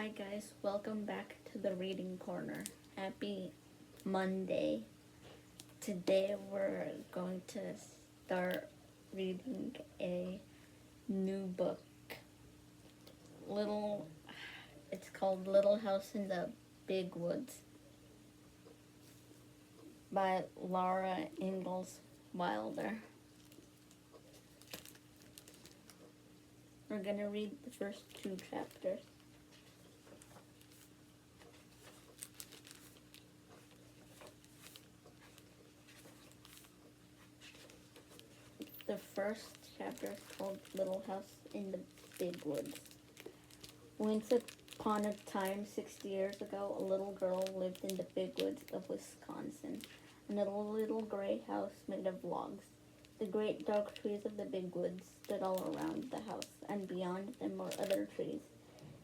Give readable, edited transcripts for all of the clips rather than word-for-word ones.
Hi guys, welcome back to the Reading Corner. Happy Monday. Today we're going to start reading a new book. It's called Little House in the Big Woods by Laura Ingalls Wilder. We're gonna read the first two chapters. The first chapter is called Little House in the Big Woods. Once upon a time, 60 years ago, a little girl lived in the big woods of Wisconsin, in a little gray house made of logs. The great dark trees of the big woods stood all around the house, and beyond them were other trees,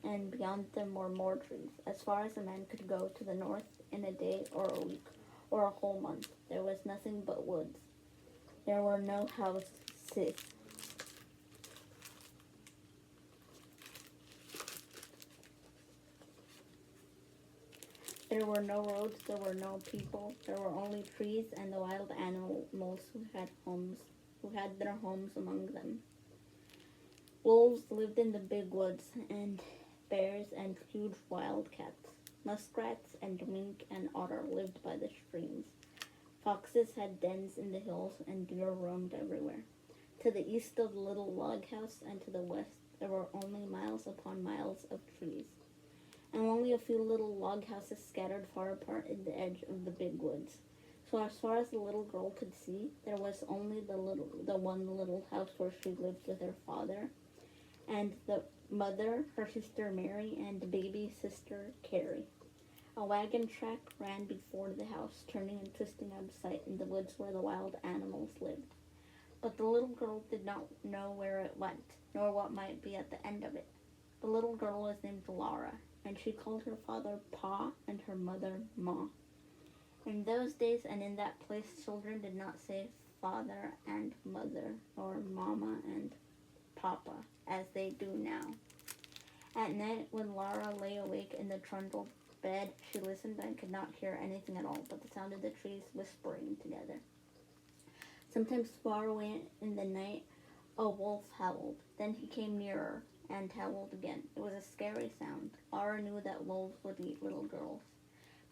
and beyond them were more trees. As far as a man could go to the north in a day or a week or a whole month, there was nothing but woods. There were no houses. There were no roads, there were no people, there were only trees and the wild animals who had their homes among them. Wolves lived in the big woods, and bears and huge wildcats. Muskrats and mink and otter lived by the streams. Foxes had dens in the hills, and deer roamed everywhere. To the east of the little log house and to the west there were only miles upon miles of trees, and only a few little log houses scattered far apart in the edge of the big woods. So as far as the little girl could see, there was only the one little house where she lived with her father and the mother, her sister Mary, and baby sister Carrie. A wagon track ran before the house, turning and twisting out of sight in the woods where the wild animals lived. But the little girl did not know where it went, nor what might be at the end of it. The little girl was named Laura, and she called her father Pa and her mother Ma. In those days and in that place, children did not say father and mother, or mama and papa, as they do now. At night, when Laura lay awake in the trundle bed, she listened and could not hear anything at all but the sound of the trees whispering together. Sometimes far away in the night, a wolf howled. Then he came nearer and howled again. It was a scary sound. Laura knew that wolves would eat little girls,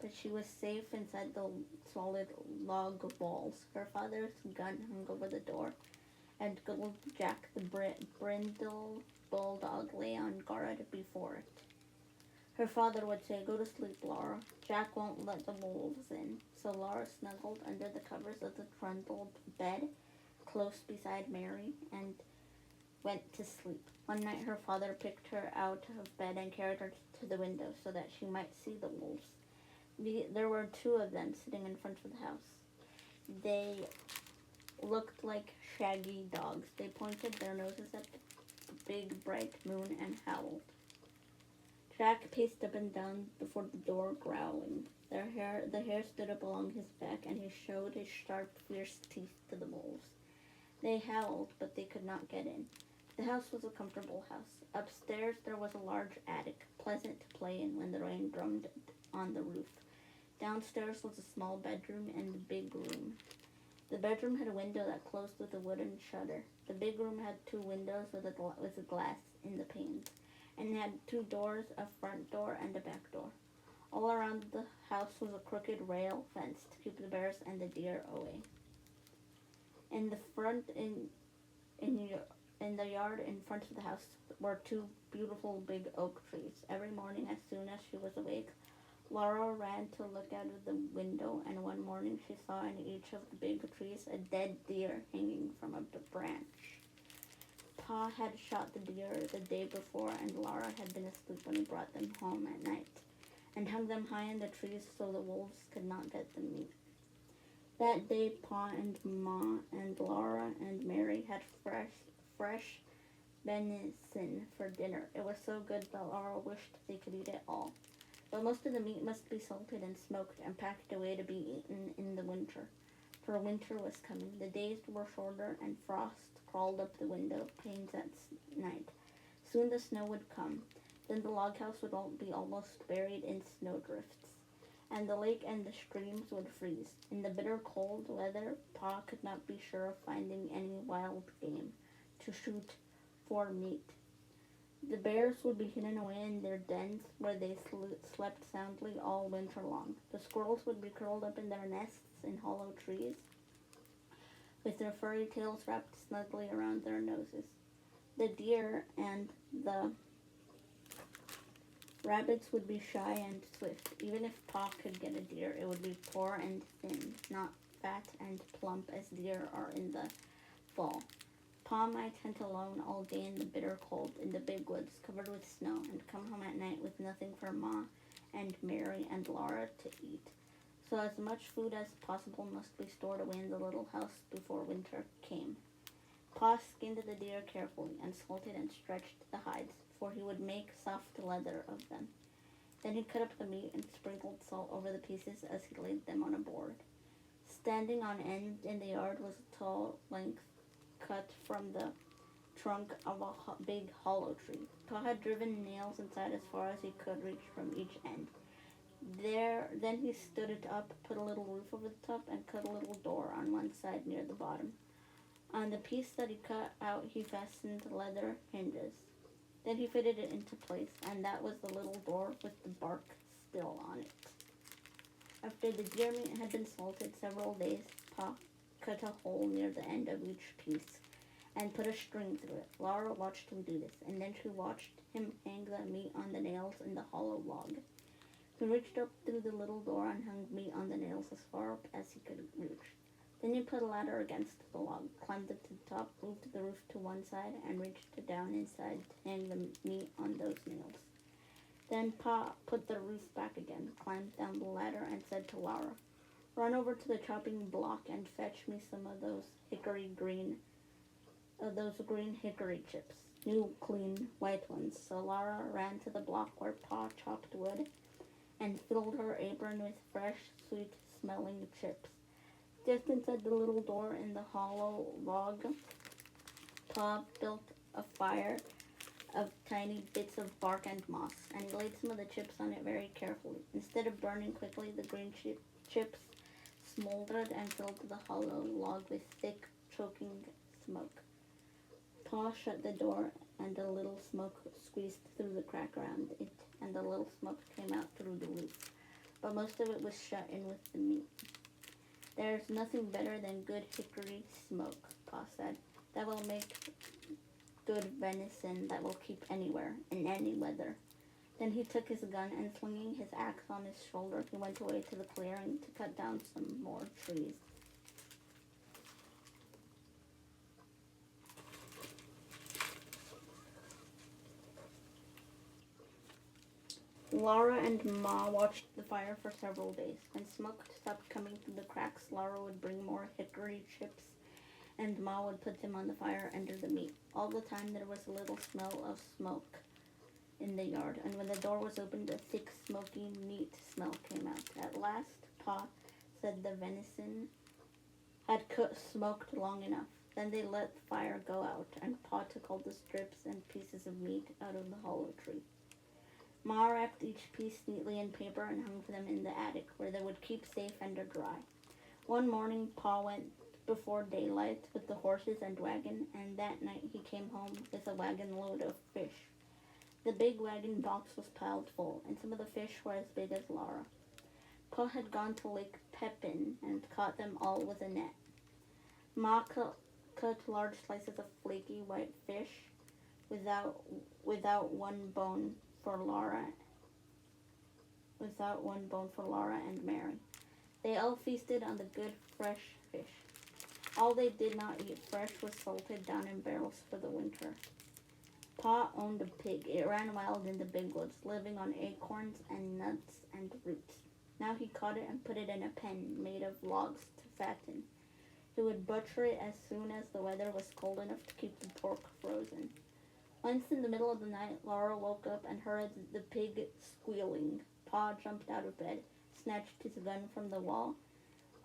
but she was safe inside the solid log walls. Her father's gun hung over the door, and Gold Jack the brindle bulldog lay on guard before it. Her father would say, "Go to sleep, Laura. Jack won't let the wolves in." So Laura snuggled under the covers of the trundled bed, close beside Mary, and went to sleep. One night her father picked her out of bed and carried her to the window so that she might see the wolves. There were two of them sitting in front of the house. They looked like shaggy dogs. They pointed their noses at the big bright moon and howled. Jack paced up and down before the door, growling. The hair stood up along his back, and he showed his sharp, fierce teeth to the wolves. They howled, but they could not get in. The house was a comfortable house. Upstairs there was a large attic, pleasant to play in when the rain drummed on the roof. Downstairs was a small bedroom and a big room. The bedroom had a window that closed with a wooden shutter. The big room had two windows with a glass in the panes, and it had two doors, a front door and a back door. All around the house was a crooked rail fence to keep the bears and the deer away. In the yard in front of the house were two beautiful big oak trees. Every morning, as soon as she was awake, Laura ran to look out of the window, and one morning she saw in each of the big trees a dead deer hanging from a branch. Pa had shot the deer the day before, and Laura had been asleep when he brought them home at night, and hung them high in the trees so the wolves could not get the meat. That day, Pa and Ma and Laura and Mary had fresh venison for dinner. It was so good that Laura wished they could eat it all. But most of the meat must be salted and smoked and packed away to be eaten in the winter, for winter was coming. The days were shorter, and frost crawled up the window panes at night. Soon the snow would come. Then the log house would all be almost buried in snowdrifts, and the lake and the streams would freeze. In the bitter cold weather, Pa could not be sure of finding any wild game to shoot for meat. The bears would be hidden away in their dens where they slept soundly all winter long. The squirrels would be curled up in their nests in hollow trees with their furry tails wrapped snugly around their noses. The deer and the rabbits would be shy and swift. Even if Pa could get a deer, it would be poor and thin, not fat and plump as deer are in the fall. Pa might hunt alone all day in the bitter cold in the big woods covered with snow and come home at night with nothing for Ma and Mary and Laura to eat. So as much food as possible must be stored away in the little house before winter came. Pa skinned the deer carefully and salted and stretched the hides, for he would make soft leather of them. Then he cut up the meat and sprinkled salt over the pieces as he laid them on a board. Standing on end in the yard was a tall length cut from the trunk of a big hollow tree. Pa had driven nails inside as far as he could reach from each end. Then he stood it up, put a little roof over the top, and cut a little door on one side near the bottom. On the piece that he cut out, he fastened leather hinges. Then he fitted it into place, and that was the little door with the bark still on it. After the deer meat had been salted several days, Pa cut a hole near the end of each piece and put a string through it. Laura watched him do this, and then she watched him hang the meat on the nails in the hollow log. He reached up through the little door and hung meat on the nails as far up as he could reach. Then he put a ladder against the log, climbed up to the top, moved the roof to one side, and reached down inside to hang the meat on those nails. Then Pa put the roof back again, climbed down the ladder, and said to Laura, "Run over to the chopping block and fetch me some of those green hickory chips, new, clean, white ones." So Laura ran to the block where Pa chopped wood and filled her apron with fresh, sweet-smelling chips. Just inside the little door in the hollow log, Pa built a fire of tiny bits of bark and moss, and he laid some of the chips on it very carefully. Instead of burning quickly, the green chips smoldered and filled the hollow log with thick, choking smoke. Pa shut the door, and a little smoke squeezed through the crack around it, and a little smoke came out through the roof. But most of it was shut in with the meat. "There's nothing better than good hickory smoke," Pa said. "That will make good venison that will keep anywhere, in any weather." Then he took his gun and swinging his axe on his shoulder, he went away to the clearing to cut down some more trees. Laura and Ma watched the fire for several days. When smoke stopped coming through the cracks, Laura would bring more hickory chips, and Ma would put them on the fire under the meat. All the time there was a little smell of smoke in the yard, and when the door was opened, a thick, smoky meat smell came out. At last, Pa said the venison had smoked long enough. Then they let the fire go out, and Pa took all the strips and pieces of meat out of the hollow tree. Ma wrapped each piece neatly in paper and hung them in the attic, where they would keep safe and dry. One morning, Pa went before daylight with the horses and wagon, and that night he came home with a wagon load of fish. The big wagon box was piled full, and some of the fish were as big as Laura. Pa had gone to Lake Pepin and caught them all with a net. Ma cut large slices of flaky white fish without one bone for Laura and Mary. They all feasted on the good fresh fish. All they did not eat fresh was salted down in barrels for the winter. Pa owned a pig. It ran wild in the big woods, living on acorns and nuts and roots. Now he caught it and put it in a pen made of logs to fatten. He would butcher it as soon as the weather was cold enough to keep the pork frozen. Once in the middle of the night, Laura woke up and heard the pig squealing. Pa jumped out of bed, snatched his gun from the wall,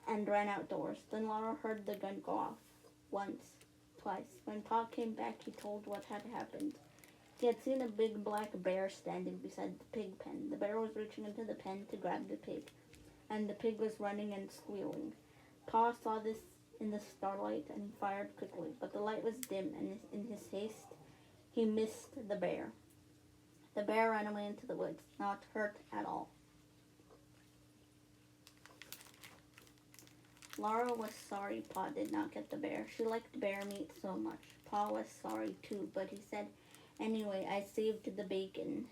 and ran outdoors. Then Laura heard the gun go off. Once, twice. When Pa came back, he told what had happened. He had seen a big black bear standing beside the pig pen. The bear was reaching into the pen to grab the pig, and the pig was running and squealing. Pa saw this in the starlight and he fired quickly, but the light was dim, and in his haste he missed the bear. The bear ran away into the woods, not hurt at all. Laura was sorry Pa did not get the bear. She liked bear meat so much. Pa was sorry too, but he said, "Anyway, I saved the bacon."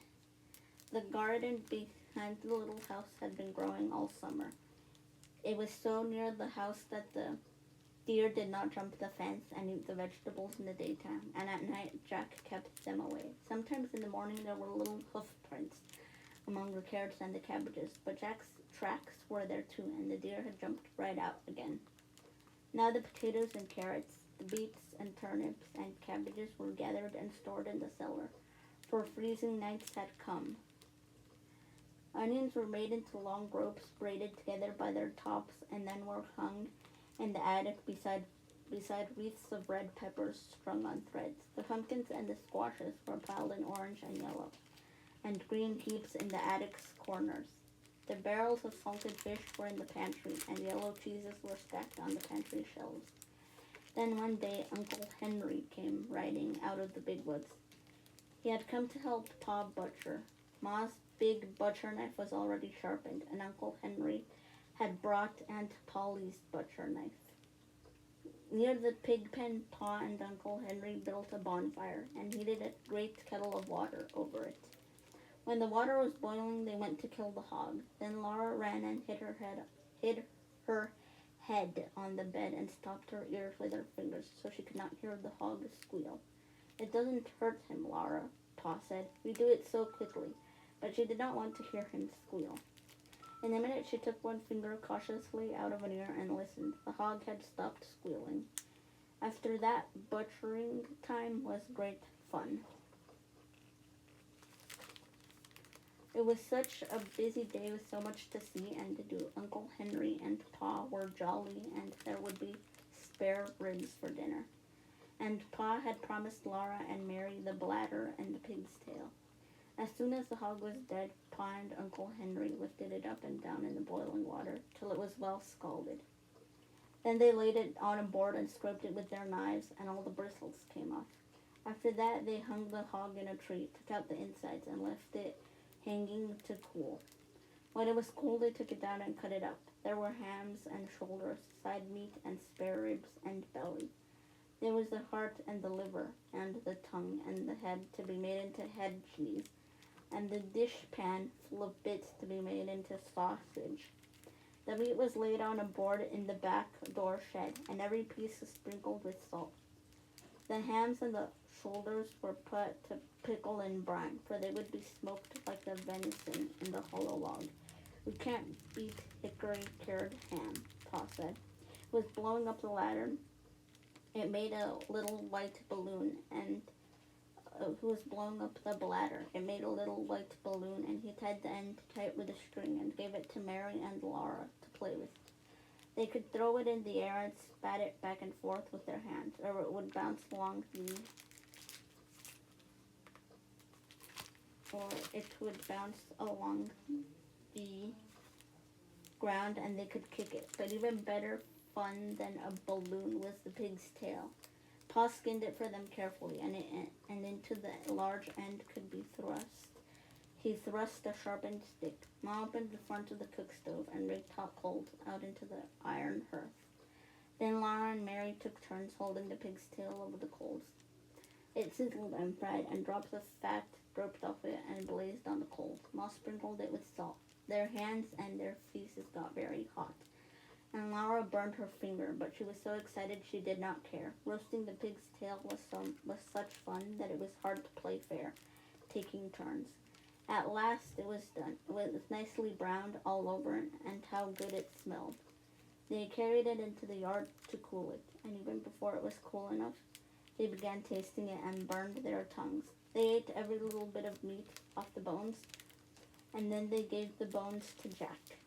The garden behind the little house had been growing all summer. It was so near the house that the deer did not jump the fence and eat the vegetables in the daytime, and at night Jack kept them away. Sometimes in the morning there were little hoof prints among the carrots and the cabbages, but Jack's tracks were there too, and the deer had jumped right out again. Now the potatoes and carrots, the beets and turnips and cabbages were gathered and stored in the cellar, for freezing nights had come. Onions were made into long ropes braided together by their tops and then were hung in the attic beside wreaths of red peppers strung on threads. The pumpkins and the squashes were piled in orange and yellow, and green heaps in the attic's corners. The barrels of salted fish were in the pantry, and yellow cheeses were stacked on the pantry shelves. Then one day Uncle Henry came riding out of the big woods. He had come to help Pa butcher. Ma's big butcher knife was already sharpened, and Uncle Henry had brought Aunt Polly's butcher knife. Near the pig pen, Pa and Uncle Henry built a bonfire and heated a great kettle of water over it. When the water was boiling, they went to kill the hog. Then Laura ran and hid her head on the bed and stopped her ears with her fingers so she could not hear the hog squeal. "It doesn't hurt him, Laura," Pa said. "We do it so quickly." But she did not want to hear him squeal. In a minute she took one finger cautiously out of an ear and listened. The hog had stopped squealing. After that, butchering time was great fun. It was such a busy day with so much to see and to do. Uncle Henry and Pa were jolly, and there would be spare ribs for dinner. And Pa had promised Laura and Mary the bladder and the pig's tail. As soon as the hog was dead, Pa and Uncle Henry lifted it up and down in the boiling water till it was well scalded. Then they laid it on a board and scraped it with their knives, and all the bristles came off. After that, they hung the hog in a tree, took out the insides, and left it hanging to cool. When it was cool, they took it down and cut it up. There were hams and shoulders, side meat and spare ribs and belly. There was the heart and the liver and the tongue and the head to be made into head cheese, and the dishpan full of bits to be made into sausage. The meat was laid on a board in the back door shed, and every piece was sprinkled with salt. The hams and the shoulders were put to pickle in brine, for they would be smoked like the venison in the hollow log. "We can't beat hickory-cured ham," Pa said. It was blowing up the ladder. It made a little white balloon, and who was blowing up the bladder. It made a little white balloon, and he tied the end tight with a string and gave it to Mary and Laura to play with. They could throw it in the air and spat it back and forth with their hands, or it would bounce along the ground, and they could kick it. But even better fun than a balloon was the pig's tail. Pa skinned it for them carefully, and into the large end could be thrust. He thrust a sharpened stick. Ma opened the front of the cook stove and rigged hot coals out into the iron hearth. Then Laura and Mary took turns holding the pig's tail over the coals. It sizzled and fried, and drops of fat dripped off it and blazed on the coals. Ma sprinkled it with salt. Their hands and their faces got very hot, and Laura burned her finger, but she was so excited she did not care. Roasting the pig's tail was such fun that it was hard to play fair, taking turns. At last it was done. It was nicely browned all over, and how good it smelled. They carried it into the yard to cool it, and even before it was cool enough, they began tasting it and burned their tongues. They ate every little bit of meat off the bones, and then they gave the bones to Jack.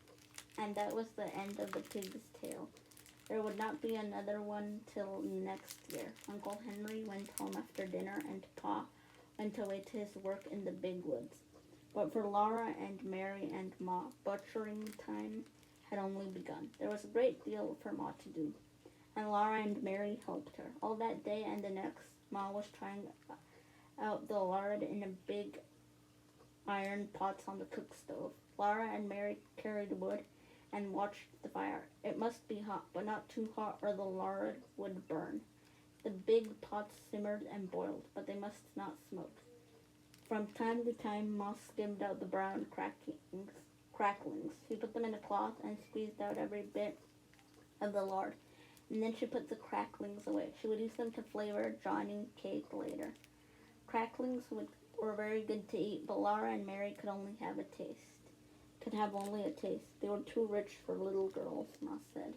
And that was the end of the pig's tail. There would not be another one till next year. Uncle Henry went home after dinner, and Pa went away to his work in the big woods. But for Laura and Mary and Ma, butchering time had only begun. There was a great deal for Ma to do, and Laura and Mary helped her. All that day and the next, Ma was trying out the lard in a big iron pots on the cook stove. Laura and Mary carried wood and watched the fire. It must be hot, but not too hot or the lard would burn. The big pots simmered and boiled, but they must not smoke. From time to time, Ma skimmed out the brown cracklings. She put them in a cloth and squeezed out every bit of the lard, and then she put the cracklings away. She would use them to flavor Johnny cake later. Were very good to eat, but Laura and Mary could only have a taste. Could have only a taste. They were too rich for little girls, Ma said.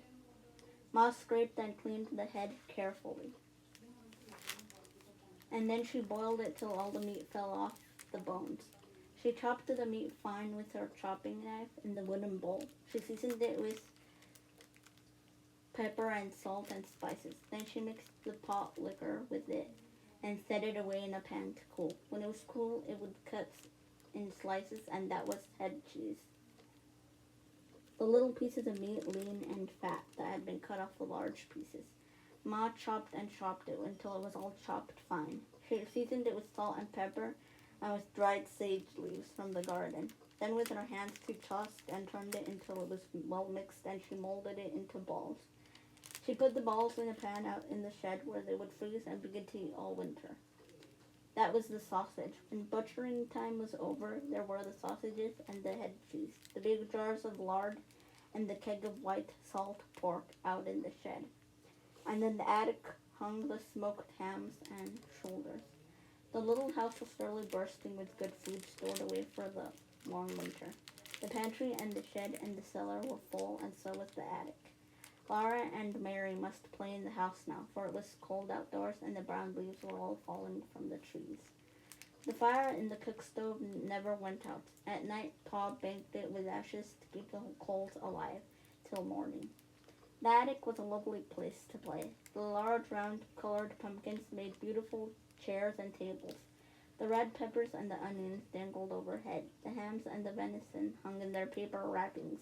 Ma scraped and cleaned the head carefully, and then she boiled it till all the meat fell off the bones. She chopped the meat fine with her chopping knife in the wooden bowl. She seasoned it with pepper and salt and spices. Then she mixed the pot liquor with it and set it away in a pan to cool. When it was cool, it would cut in slices, and that was head cheese. The little pieces of meat, lean and fat, that had been cut off the large pieces. Ma chopped and chopped it until it was all chopped fine. She seasoned it with salt and pepper and with dried sage leaves from the garden. Then with her hands she tossed and turned it until it was well mixed, and she molded it into balls. She put the balls in a pan out in the shed where they would freeze and be good to eat all winter. That was the sausage. When butchering time was over, there were the sausages and the head cheese, the big jars of lard, and the keg of white salt pork out in the shed. And in the attic hung the smoked hams and shoulders. The little house was fairly bursting with good food stored away for the long winter. The pantry and the shed and the cellar were full, and so was the attic. Laura and Mary must play in the house now, for it was cold outdoors and the brown leaves were all falling from the trees. The fire in the cook stove never went out. At night, Pa banked it with ashes to keep the coals alive till morning. The attic was a lovely place to play. The large round-colored pumpkins made beautiful chairs and tables. The red peppers and the onions dangled overhead. The hams and the venison hung in their paper wrappings.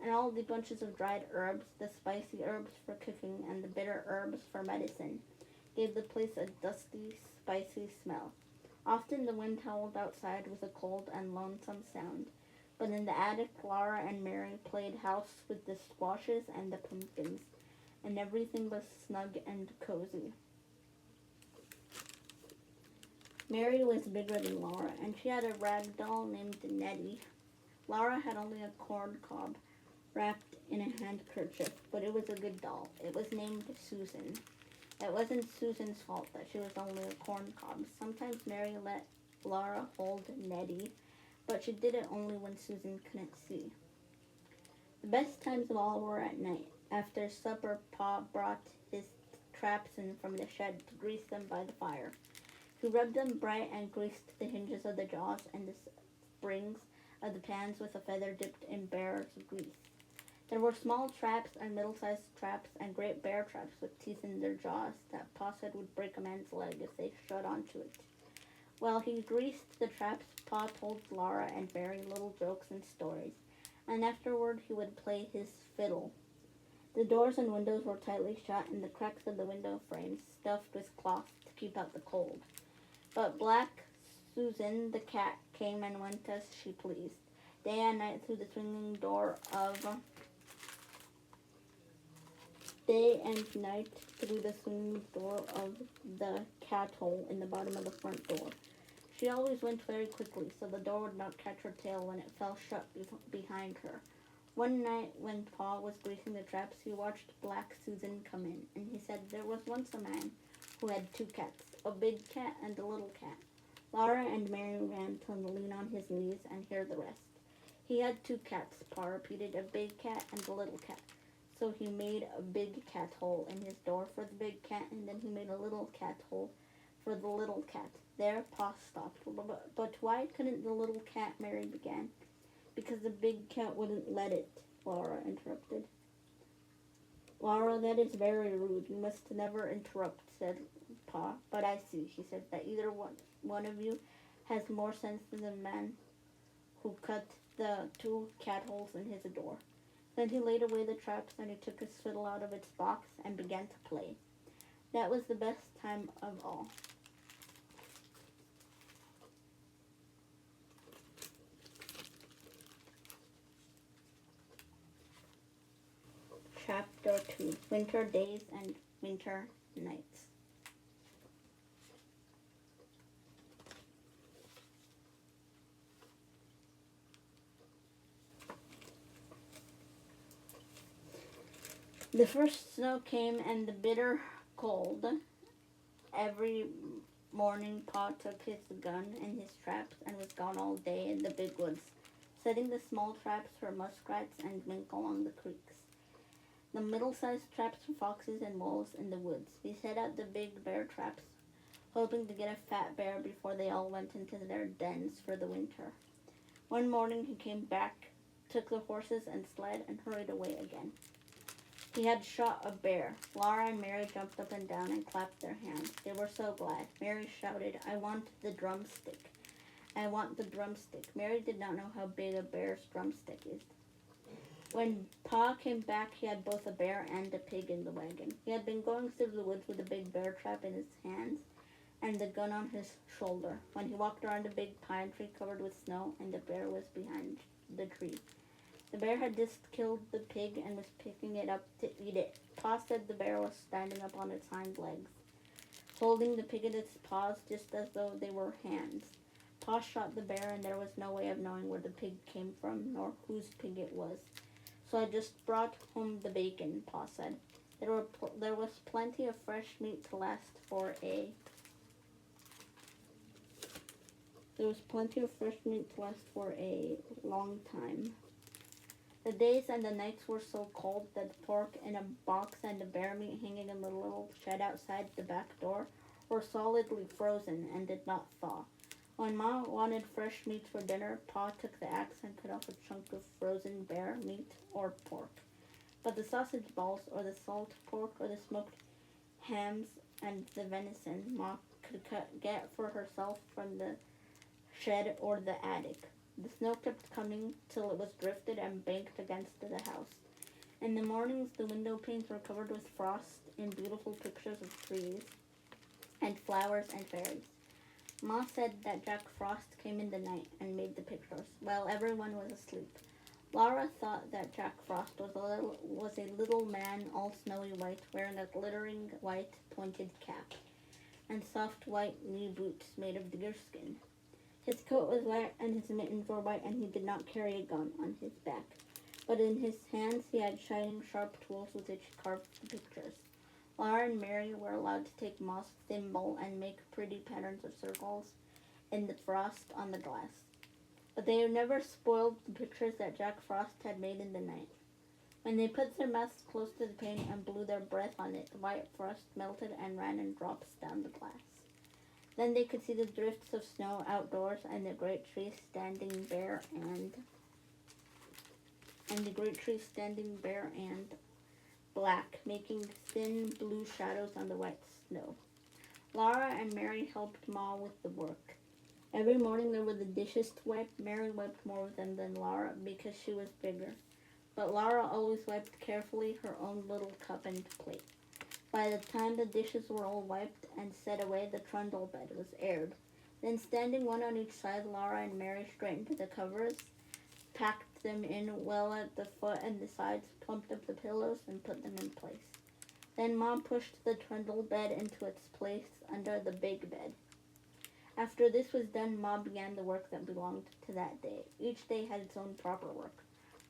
And all the bunches of dried herbs, the spicy herbs for cooking and the bitter herbs for medicine, gave the place a dusty, spicy smell. Often the wind howled outside with a cold and lonesome sound, but in the attic Laura and Mary played house with the squashes and the pumpkins, and everything was snug and cozy. Mary was bigger than Laura, and she had a rag doll named Nettie. Laura had only a corn cob wrapped in a handkerchief, but it was a good doll. It was named Susan. It wasn't Susan's fault that she was only a corn cob. Sometimes Mary let Laura hold Nettie, but she did it only when Susan couldn't see. The best times of all were at night. After supper, Pa brought his traps in from the shed to grease them by the fire. He rubbed them bright and greased the hinges of the jaws and the springs of the pans with a feather dipped in bear's grease. There were small traps and middle-sized traps and great bear traps with teeth in their jaws that Pa said would break a man's leg if they shot onto it. While he greased the traps, Pa told Laura and Mary little jokes and stories, and afterward he would play his fiddle. The doors and windows were tightly shut, and the cracks of the window frames stuffed with cloth to keep out the cold. But Black Susan the cat came and went as she pleased, day and night through the swinging door of the cat hole in the bottom of the front door. She always went very quickly, so the door would not catch her tail when it fell shut behind her. One night when Pa was greasing the traps, he watched Black Susan come in, and he said there was once a man who had two cats, a big cat and a little cat. Laura and Mary ran to lean on his knees and hear the rest. He had two cats, Pa repeated, a big cat and a little cat. So he made a big cat hole in his door for the big cat, and then he made a little cat hole for the little cat. There, Pa stopped. But why couldn't the little cat, Mary began. Because the big cat wouldn't let it, Laura interrupted. Laura, that is very rude. You must never interrupt, said Pa. But I see, she said, that either one one of you has more sense than the man who cut the 2 cat holes in his door. Then he laid away the traps and he took his fiddle out of its box and began to play. That was the best time of all. Chapter 2, Winter Days and Winter Nights. The first snow came and the bitter cold. Every morning Pa took his gun and his traps and was gone all day in the big woods, setting the small traps for muskrats and mink along the creeks. The middle-sized traps for foxes and wolves in the woods. He set out the big bear traps, hoping to get a fat bear before they all went into their dens for the winter. One morning he came back, took the horses and sled, and hurried away again. He had shot a bear. Laura and Mary jumped up and down and clapped their hands. They were so glad. Mary shouted, "I want the drumstick. I want the drumstick." Mary did not know how big a bear's drumstick is. When Pa came back, he had both a bear and a pig in the wagon. He had been going through the woods with a big bear trap in his hands and the gun on his shoulder when he walked around a big pine tree covered with snow, and the bear was behind the tree. The bear had just killed the pig and was picking it up to eat it. Pa said the bear was standing up on its hind legs, holding the pig in its paws just as though they were hands. Pa shot the bear, and there was no way of knowing where the pig came from nor whose pig it was. "So I just brought home the bacon," Pa said. There was plenty of fresh meat to last for a long time. The days and the nights were so cold that the pork in a box and the bear meat hanging in the little shed outside the back door were solidly frozen and did not thaw. When Ma wanted fresh meat for dinner, Pa took the axe and cut off a chunk of frozen bear meat or pork. But the sausage balls, or the salt pork, or the smoked hams and the venison Ma could get for herself from the shed or the attic. The snow kept coming till it was drifted and banked against the house. In the mornings, the window panes were covered with frost in beautiful pictures of trees and flowers and fairies. Ma said that Jack Frost came in the night and made the pictures, while everyone was asleep. Laura thought that Jack Frost was a little man, all snowy white, wearing a glittering white pointed cap and soft white knee boots made of deerskin. His coat was white and his mittens were white, and he did not carry a gun on his back. But in his hands he had shining, sharp tools with which he carved the pictures. Laura and Mary were allowed to take Ma's thimble and make pretty patterns of circles in the frost on the glass. But they never spoiled the pictures that Jack Frost had made in the night. When they put their mouths close to the pane and blew their breath on it, the white frost melted and ran in drops down the glass. Then they could see the drifts of snow outdoors and the great trees standing bare and black, making thin blue shadows on the white snow. Laura and Mary helped Ma with the work. Every morning there were the dishes to wipe. Mary wiped more of them than Laura because she was bigger. But Laura always wiped carefully her own little cup and plate. By the time the dishes were all wiped and set away, the trundle bed was aired. Then, standing one on each side, Laura and Mary straightened the covers, packed them in well at the foot and the sides, plumped up the pillows, and put them in place. Then Mom pushed the trundle bed into its place under the big bed. After this was done, Ma began the work that belonged to that day. Each day had its own proper work.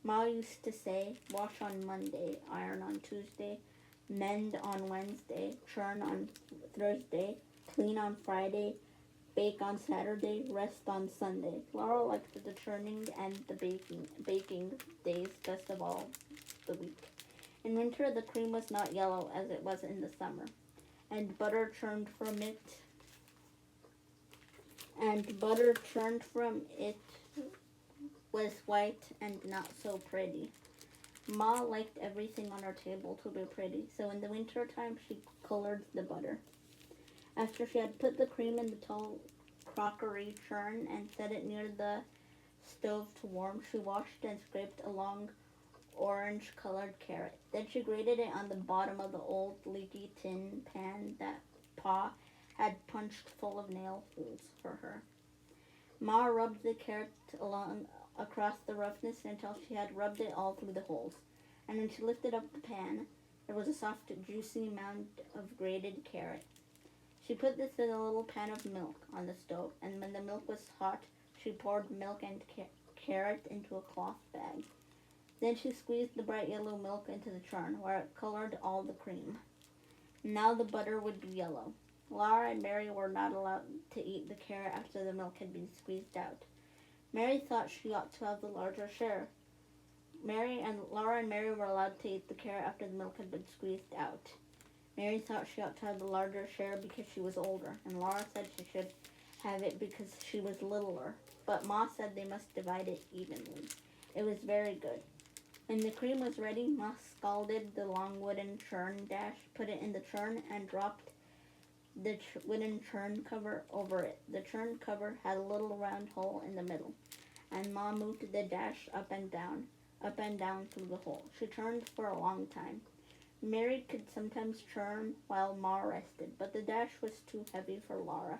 Ma used to say, wash on Monday, iron on Tuesday, mend on Wednesday, churn on Thursday, clean on Friday, bake on Saturday, rest on Sunday. Laura liked the churning and the baking days best of all the week. In winter, the cream was not yellow as it was in the summer, and butter churned from it was white and not so pretty. Ma liked everything on her table to be pretty, so in the winter time she colored the butter. After she had put the cream in the tall crockery churn and set it near the stove to warm. She washed and scraped a long orange-colored carrot. Then she grated it on the bottom of the old leaky tin pan that Pa had punched full of nail holes for her. Ma rubbed the carrot along across the roughness until she had rubbed it all through the holes. And when she lifted up the pan, there was a soft, juicy mound of grated carrot. She put this in a little pan of milk on the stove, and when the milk was hot, she poured milk and carrot into a cloth bag. Then she squeezed the bright yellow milk into the churn, where it colored all the cream. Now the butter would be yellow. Laura and Mary were not allowed to eat the carrot after the milk had been squeezed out. Mary thought she ought to have the larger share. Laura and Mary were allowed to eat the carrot after the milk had been squeezed out. Mary thought she ought to have the larger share because she was older, and Laura said she should have it because she was littler. But Ma said they must divide it evenly. It was very good. When the cream was ready, Ma scalded the long wooden churn dash, put it in the churn, and dropped the wooden churn cover over it. The churn cover had a little round hole in the middle, and Ma moved the dash up and down through the hole. She churned for a long time. Mary could sometimes churn while Ma rested, but the dash was too heavy for Laura.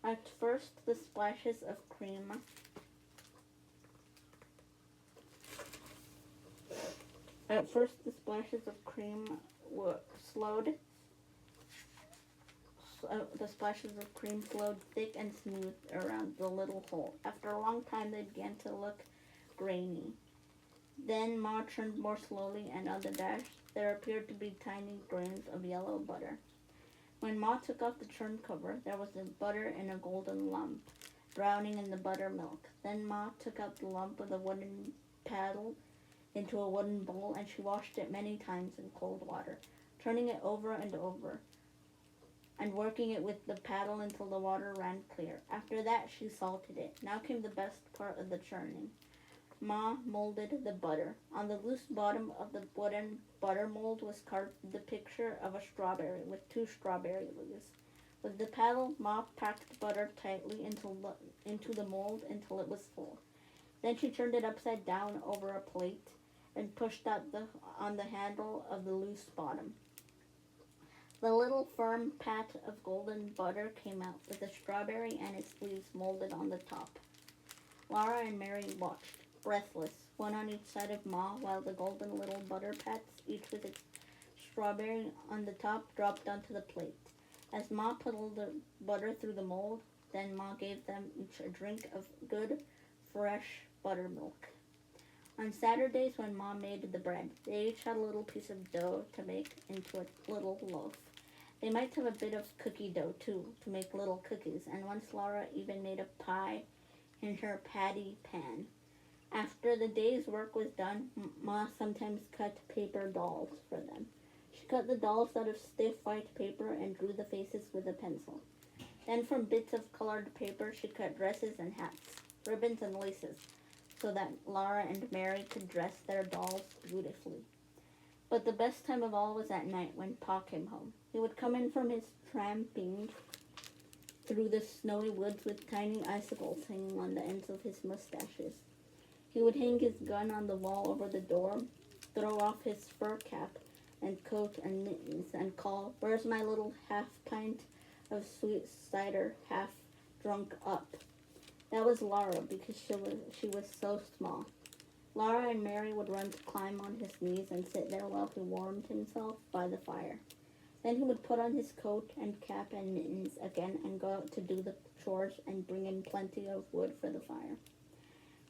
At first, the splashes of cream were slowed. The splashes of cream flowed thick and smooth around the little hole. After a long time, they began to look grainy. Then Ma churned more slowly, and on the dash there appeared to be tiny grains of yellow butter. When Ma took off the churn cover, there was the butter in a golden lump, drowning in the buttermilk. Then Ma took out the lump with a wooden paddle into a wooden bowl, and she washed it many times in cold water, turning it over and over, and working it with the paddle until the water ran clear. After that, she salted it. Now came the best part of the churning. Ma molded the butter. On the loose bottom of the wooden butter mold was carved the picture of a strawberry with 2 strawberry leaves. With the paddle, Ma packed butter tightly into the mold until it was full. Then she turned it upside down over a plate and pushed out on the handle of the loose bottom. The little firm pat of golden butter came out with the strawberry and its leaves molded on the top. Laura and Mary watched, breathless, one on each side of Ma, while the golden little butter pats, each with its strawberry on the top, dropped onto the plate. As Ma puddled the butter through the mold, then Ma gave them each a drink of good, fresh buttermilk. On Saturdays, when Ma made the bread, they each had a little piece of dough to make into a little loaf. They might have a bit of cookie dough, too, to make little cookies, and once Laura even made a pie in her patty pan. After the day's work was done, Ma sometimes cut paper dolls for them. She cut the dolls out of stiff white paper and drew the faces with a pencil. Then from bits of colored paper, she cut dresses and hats, ribbons and laces, so that Laura and Mary could dress their dolls beautifully. But the best time of all was at night when Pa came home. He would come in from his tramping through the snowy woods with tiny icicles hanging on the ends of his mustaches. He would hang his gun on the wall over the door, throw off his fur cap and coat and mittens, and call, "Where's my little half-pint of sweet cider half drunk up?" That was Laura, because she was so small. Laura and Mary would run to climb on his knees and sit there while he warmed himself by the fire. Then he would put on his coat and cap and mittens again and go out to do the chores and bring in plenty of wood for the fire.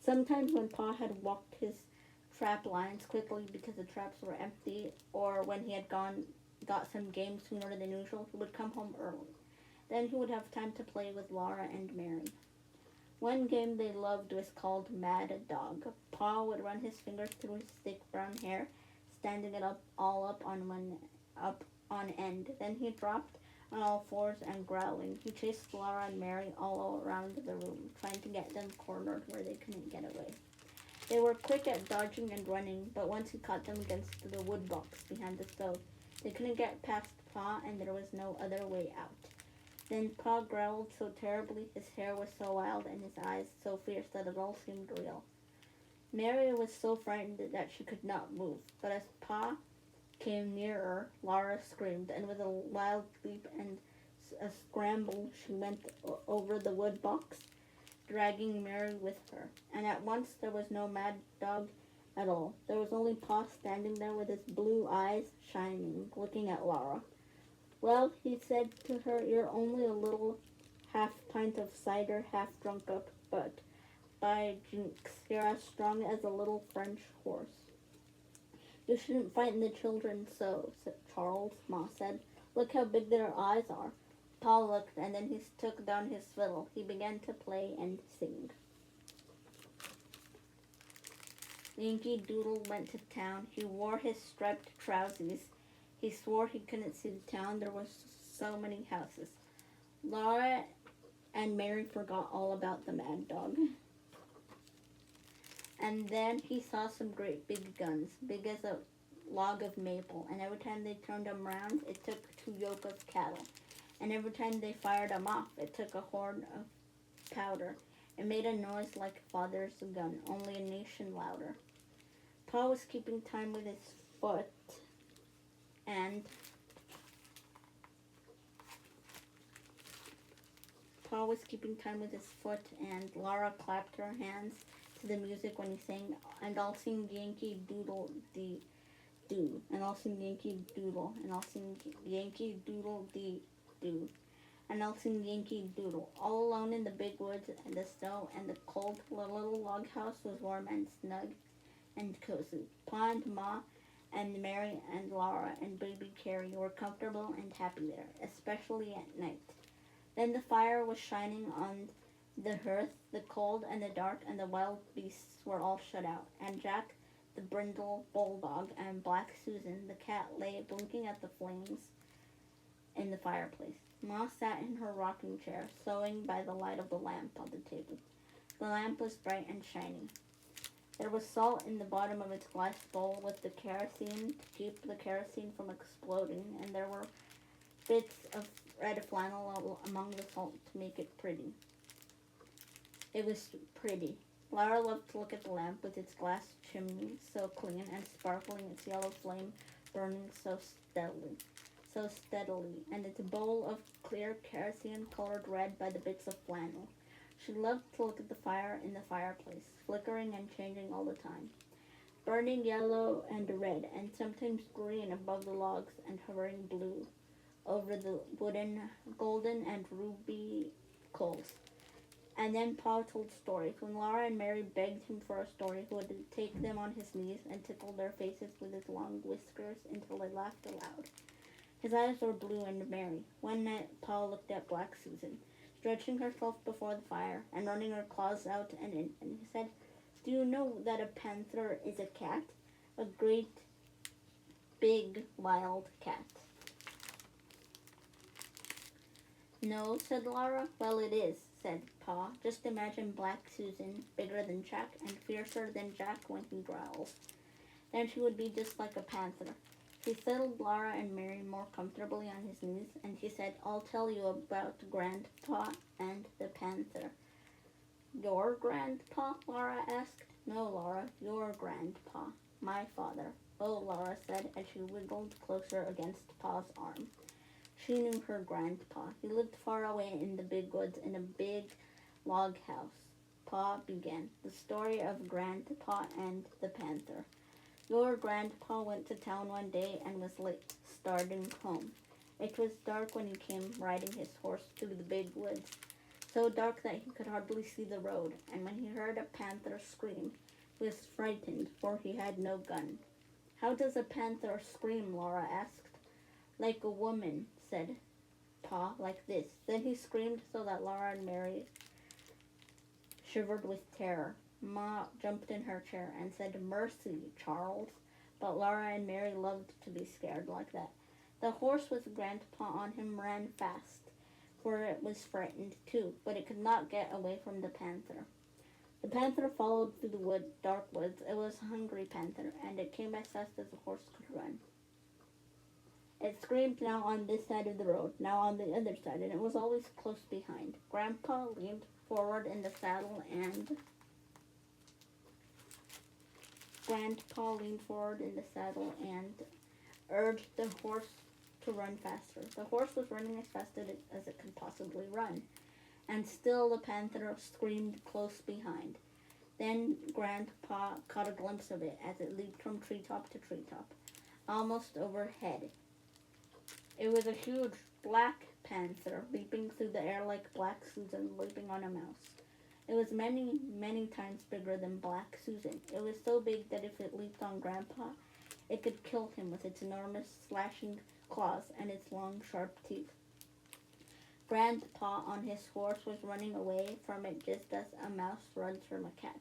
Sometimes when Pa had walked his trap lines quickly because the traps were empty, or when he had got some game sooner than usual, he would come home early. Then he would have time to play with Laura and Mary. One game they loved was called Mad Dog. Pa would run his fingers through his thick brown hair, standing it all up on end. Then he dropped on all fours and growling. He chased Laura and Mary all around the room, trying to get them cornered where they couldn't get away. They were quick at dodging and running, but once he caught them against the wood box behind the stove, they couldn't get past Pa, and there was no other way out. Then Pa growled so terribly, his hair was so wild, and his eyes so fierce that it all seemed real. Mary was so frightened that she could not move, but as Pa came nearer, Laura screamed, and with a wild leap and a scramble, she went over the wood box, dragging Mary with her. And at once there was no mad dog at all. There was only Pa standing there with his blue eyes shining, looking at Laura. Well, he said to her, you're only a little half pint of cider, half drunk up, but by jinx, you're as strong as a little French horse. You shouldn't frighten the children so, said Charles, Ma said. Look how big their eyes are. Pa looked, and then he took down his fiddle. He began to play and sing. Yankee Doodle went to town. He wore his striped trousers. He swore he couldn't see the town. There were so many houses. Laura and Mary forgot all about the mad dog. And then he saw some great big guns, big as a log of maple. And every time they turned them round, it took 2 yoke of cattle. And every time they fired them off, it took a horn of powder. It made a noise like father's gun, only a nation louder. Pa was keeping time with his foot, and Laura clapped her hands to the music when he sang, and I'll sing Yankee Doodle dee doo, and I'll sing Yankee Doodle, and I'll sing Yankee Doodle dee doo, and I'll sing Yankee Doodle. All alone in the big woods and the snow and the cold, the little log house was warm and snug and cozy. Pa and Ma and Mary and Laura and baby Carrie were comfortable and happy there, especially at night. Then the fire was shining on the hearth, the cold and the dark and the wild beasts were all shut out, and Jack, the brindle bulldog, and Black Susan, the cat, lay blinking at the flames in the fireplace. Ma sat in her rocking chair, sewing by the light of the lamp on the table. The lamp was bright and shiny. There was salt in the bottom of its glass bowl with the kerosene to keep the kerosene from exploding, and there were bits of red flannel among the salt to make it pretty. It was pretty. Laura loved to look at the lamp with its glass chimney so clean and sparkling, its yellow flame burning so steadily, and its bowl of clear kerosene colored red by the bits of flannel. She loved to look at the fire in the fireplace, flickering and changing all the time, burning yellow and red, and sometimes green above the logs and hovering blue over the wooden, golden, and ruby coals. And then Pa told stories. When Laura and Mary begged him for a story, he would take them on his knees and tickle their faces with his long whiskers until they laughed aloud. His eyes were blue and merry. One night, Pa looked at Black Susan, stretching herself before the fire and running her claws out and in, and he said, do you know that a panther is a cat? A great, big, wild cat. No, said Laura. Well, it is, said Pa. Just imagine Black Susan, bigger than Jack and fiercer than Jack when he growls. Then she would be just like a panther. He settled Laura and Mary more comfortably on his knees, and he said, I'll tell you about Grandpa and the panther. Your grandpa? Laura asked. No, Laura, your grandpa. My father. Oh, Laura said, as she wiggled closer against Pa's arm. She knew her grandpa. He lived far away in the big woods in a big log house. Pa began the story of Grandpa and the panther. Your grandpa went to town one day and was late, starting home. It was dark when he came riding his horse through the big woods, so dark that he could hardly see the road, and when he heard a panther scream, he was frightened, for he had no gun. How does a panther scream? Laura asked. Like a woman, said Pa, like this. Then he screamed so that Laura and Mary shivered with terror. Ma jumped in her chair and said, Mercy, Charles. But Laura and Mary loved to be scared like that. The horse with Grandpa on him ran fast, for it was frightened too, but it could not get away from the panther. The panther followed through the dark woods. It was a hungry panther, and it came as fast as the horse could run. It screamed now on this side of the road, now on the other side, and it was always close behind. Grandpa leaned forward in the saddle and urged the horse to run faster. The horse was running as fast as it could possibly run, and still the panther screamed close behind. Then Grandpa caught a glimpse of it as it leaped from treetop to treetop, almost overhead. It was a huge black panther, leaping through the air like Black Susan leaping on a mouse. It was many, many times bigger than Black Susan. It was so big that if it leaped on Grandpa, it could kill him with its enormous slashing claws and its long, sharp teeth. Grandpa on his horse was running away from it just as a mouse runs from a cat.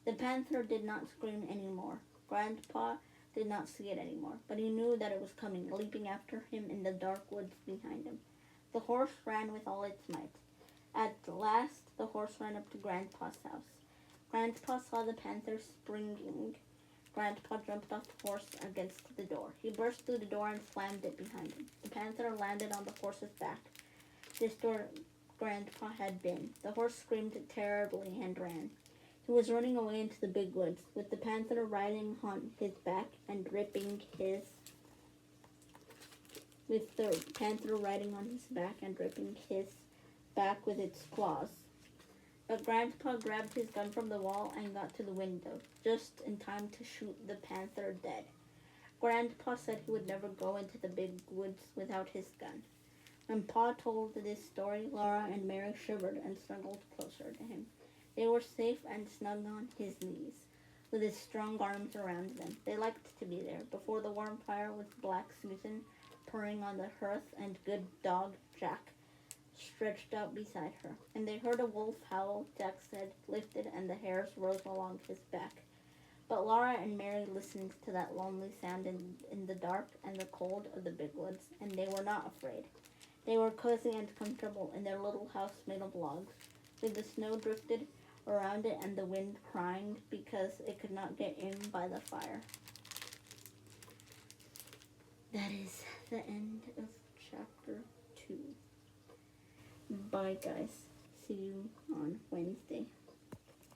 The panther did not scream any more. Grandpa did not see it anymore, but he knew that it was coming, leaping after him in the dark woods behind him. The horse ran with all its might. At last, the horse ran up to Grandpa's house. Grandpa saw the panther springing. Grandpa jumped off the horse against the door. He burst through the door and slammed it behind him. The panther landed on the horse's back, just where Grandpa had been. The horse screamed terribly and ran. He was running away into the big woods, with the panther riding on his back and ripping his back with its claws. But Grandpa grabbed his gun from the wall and got to the window, just in time to shoot the panther dead. Grandpa said he would never go into the big woods without his gun. When Pa told this story, Laura and Mary shivered and snuggled closer to him. They were safe and snug on his knees, with his strong arms around them. They liked to be there, before the warm fire with Black Susan purring on the hearth and good dog Jack stretched out beside her. And they heard a wolf howl, Jack's head lifted, and the hairs rose along his back. But Laura and Mary listened to that lonely sound in the dark and the cold of the big woods, and they were not afraid. They were cozy and comfortable in their little house made of logs, with the snow drifted around it and the wind crying because it could not get in by the fire. That is the end of chapter 2. Bye, guys. See you on Wednesday.